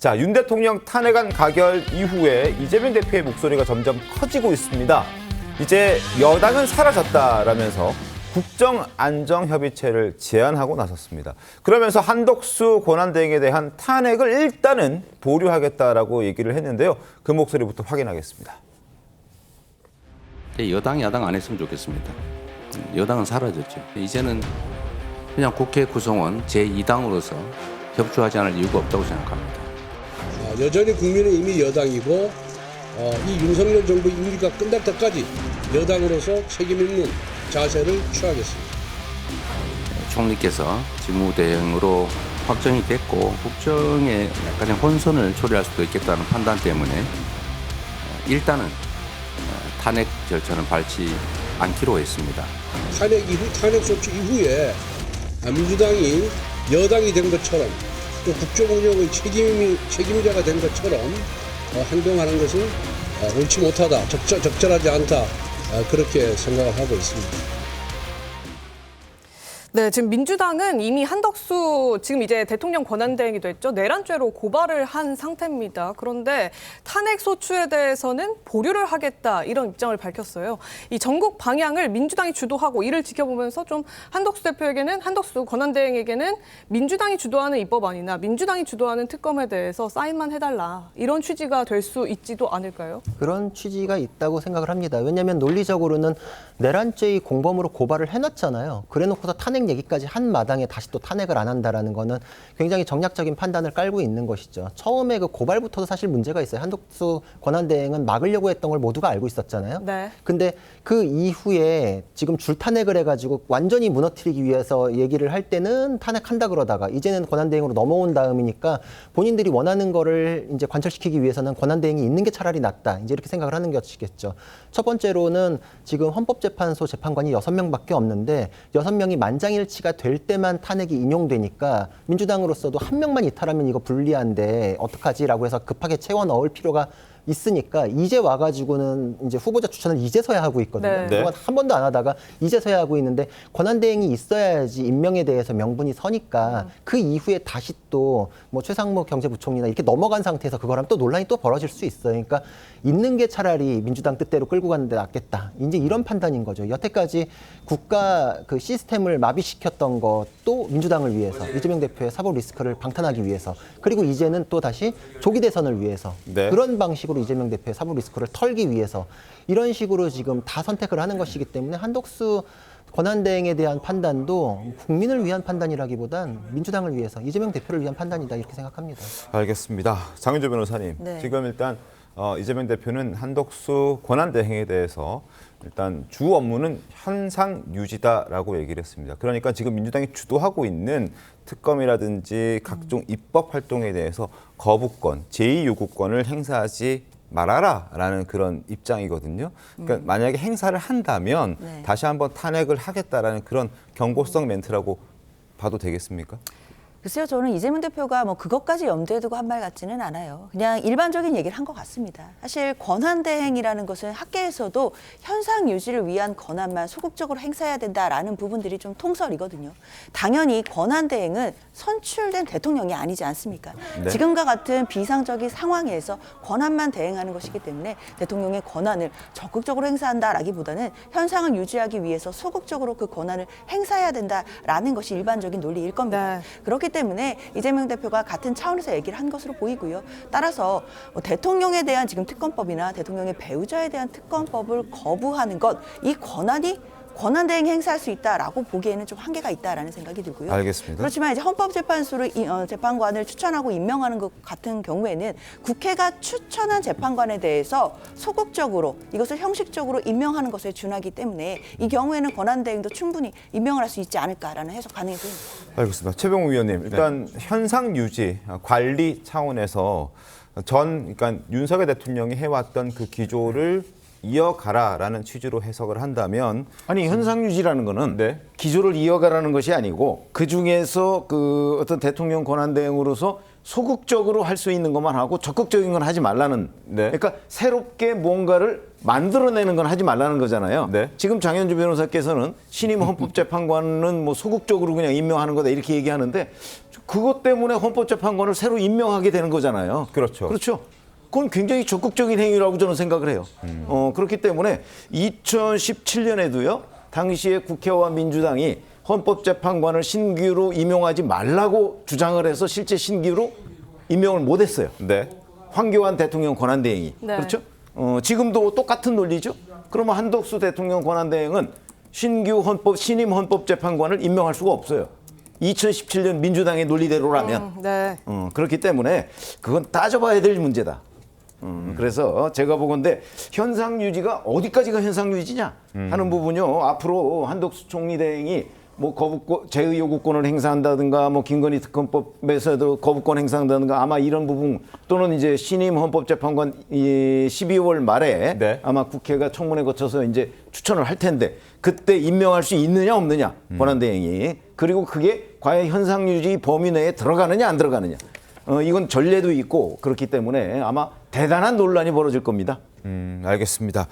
자, 윤 대통령 탄핵안 가결 이후에 이재명 대표의 목소리가 점점 커지고 있습니다. 이제 여당은 사라졌다라면서 국정안정협의체를 제안하고 나섰습니다. 그러면서 한덕수 권한대행에 대한 탄핵을 일단은 보류하겠다라고 얘기를 했는데요. 그 목소리부터 확인하겠습니다. 여당, 야당 안 했으면 좋겠습니다. 여당은 사라졌죠. 이제는 그냥 국회 구성원 제2당으로서 협조하지 않을 이유가 없다고 생각합니다. 여전히 국민은 이미 여당이고 이 윤석열 정부 임기가 끝날 때까지 여당으로서 책임 있는 자세를 취하겠습니다. 총리께서 직무대행으로 확정이 됐고 국정에 약간의 혼선을 초래할 수도 있겠다는 판단 때문에 일단은 탄핵 절차는 밟지 않기로 했습니다. 탄핵 소추 이후에 민주당이 여당이 된 것처럼 또 국정 운영의 책임자가 된 것처럼 행동하는 것은 옳지 못하다, 적절하지 않다, 그렇게 생각을 하고 있습니다. 네, 지금 민주당은 이미 한덕수 지금 이제 대통령 권한대행이 됐죠. 내란죄로 고발을 한 상태입니다. 그런데 탄핵 소추에 대해서는 보류를 하겠다 이런 입장을 밝혔어요. 이 전국 방향을 민주당이 주도하고 이를 지켜보면서 좀 한덕수 대표에게는 한덕수 권한대행에게는 민주당이 주도하는 입법안이나 민주당이 주도하는 특검에 대해서 사인만 해달라 이런 취지가 될 수 있지도 않을까요? 그런 취지가 있다고 생각을 합니다. 왜냐하면 논리적으로는 내란죄의 공범으로 고발을 해놨잖아요. 그래놓고서 탄핵 얘기까지 한 마당에 다시 또 탄핵을 안 한다라는 거는 굉장히 정략적인 판단을 깔고 있는 것이죠. 처음에 그 고발부터도 사실 문제가 있어요. 한덕수 권한대행은 막으려고 했던 걸 모두가 알고 있었잖아요. 네. 근데 그 이후에 지금 줄탄핵을 해가지고 완전히 무너뜨리기 위해서 얘기를 할 때는 탄핵한다 그러다가 이제는 권한대행으로 넘어온 다음이니까 본인들이 원하는 거를 이제 관철시키기 위해서는 권한대행이 있는 게 차라리 낫다. 이제 이렇게 생각을 하는 것이겠죠. 첫 번째로는 지금 헌법재판소 재판관이 6명밖에 없는데 6명이 만장일치가 될 때만 탄핵이 인용되니까 민주당으로서도 한 명만 이탈하면 이거 불리한데 어떡하지라고 해서 급하게 채워 넣을 필요가 있으니까 이제 와가지고는 이제 후보자 추천을 이제서야 하고 있거든요. 네. 그동안 한 번도 안 하다가 이제서야 하고 있는데 권한대행이 있어야지 임명에 대해서 명분이 서니까 그 이후에 다시 또 뭐 최상무 경제부총리나 이렇게 넘어간 상태에서 그거랑 또 논란이 또 벌어질 수 있어요. 그러니까 있는 게 차라리 민주당 뜻대로 끌고 가는 데 낫겠다. 이제 이런 판단인 거죠. 여태까지 국가 그 시스템을 마비시켰던 것도 민주당을 위해서 이재명 대표의 사법 리스크를 방탄하기 위해서 그리고 이제는 또 다시 조기 대선을 위해서 네. 그런 방식으로 이재명 대표의 사법 리스크를 털기 위해서 이런 식으로 지금 다 선택을 하는 것이기 때문에 한덕수 권한대행에 대한 판단도 국민을 위한 판단이라기보단 민주당을 위해서 이재명 대표를 위한 판단이다 이렇게 생각합니다. 알겠습니다. 장윤조 변호사님, 네. 지금 일단 이재명 대표는 한덕수 권한대행에 대해서 일단 주 업무는 현상 유지다라고 얘기를 했습니다. 그러니까 지금 민주당이 주도하고 있는 특검이라든지 각종 입법 활동에 대해서 거부권, 제2요구권을 행사하지 말아라라는 그런 입장이거든요. 그러니까 만약에 행사를 한다면 네. 다시 한번 탄핵을 하겠다라는 그런 경고성 멘트라고 봐도 되겠습니까? 글쎄요, 저는 이재명 대표가 뭐 그것까지 염두에 두고 한 말 같지는 않아요. 그냥 일반적인 얘기를 한 것 같습니다. 사실 권한대행이라는 것은 학계에서도 현상 유지를 위한 권한만 소극적으로 행사해야 된다라는 부분들이 좀 통설이거든요. 당연히 권한대행은 선출된 대통령이 아니지 않습니까? 네. 지금과 같은 비상적인 상황에서 권한만 대행하는 것이기 때문에 대통령의 권한을 적극적으로 행사한다라기보다는 현상을 유지하기 위해서 소극적으로 그 권한을 행사해야 된다라는 것이 일반적인 논리일 겁니다. 네. 그렇기 때문에 이재명 대표가 같은 차원에서 얘기를 한 것으로 보이고요. 따라서 뭐 대통령에 대한 지금 특검법이나 대통령의 배우자에 대한 특검법을 거부하는 것, 이 권한이 권한대행 행사할 수 있다라고 보기에는 좀 한계가 있다라는 생각이 들고요. 알겠습니다. 그렇지만 이제 헌법재판소를 재판관을 추천하고 임명하는 것 같은 경우에는 국회가 추천한 재판관에 대해서 소극적으로 이것을 형식적으로 임명하는 것에 준하기 때문에 이 경우에는 권한대행도 충분히 임명을 할 수 있지 않을까라는 해석 가능해 보입니다. 알겠습니다. 최병우 위원님, 일단 현상 유지, 관리 차원에서 그러니까 윤석열 대통령이 해왔던 그 기조를 이어가라라는 취지로 해석을 한다면 아니 현상 유지라는 거는 네. 기조를 이어가라는 것이 아니고 그 중에서 그 어떤 대통령 권한 대행으로서 소극적으로 할 수 있는 것만 하고 적극적인 건 하지 말라는. 네. 그러니까 새롭게 뭔가를 만들어내는 건 하지 말라는 거잖아요. 네. 지금 장현주 변호사께서는 신임 헌법재판관은 뭐 소극적으로 그냥 임명하는 거다 이렇게 얘기하는데 그것 때문에 헌법재판관을 새로 임명하게 되는 거잖아요. 그렇죠. 그렇죠. 그건 굉장히 적극적인 행위라고 저는 생각을 해요. 그렇기 때문에 2017년에도요. 당시에 국회와 민주당이 헌법재판관을 신규로 임용하지 말라고 주장을 해서 실제 신규로 임명을 못했어요. 네. 황교안 대통령 권한대행이. 네. 그렇죠? 지금도 똑같은 논리죠. 그러면 한덕수 대통령 권한대행은 신규 신임 헌법재판관을 임명할 수가 없어요. 2017년 민주당의 논리대로라면. 네. 그렇기 때문에 그건 따져봐야 될 문제다. 그래서 제가 보건대 현상 유지가 어디까지가 현상 유지냐 하는 부분요. 앞으로 한덕수 총리 대행이 뭐 거부권, 제의요구권을 행사한다든가, 뭐 김건희 특검법에서도 거부권 행사한다든가, 아마 이런 부분 또는 이제 신임 헌법재판관 12월 말에 네. 아마 국회가 청문회 거쳐서 이제 추천을 할 텐데 그때 임명할 수 있느냐 없느냐 권한대행이, 그리고 그게 과연 현상 유지 범위 내에 들어가느냐 안 들어가느냐, 이건 전례도 있고 그렇기 때문에 아마 대단한 논란이 벌어질 겁니다. 알겠습니다.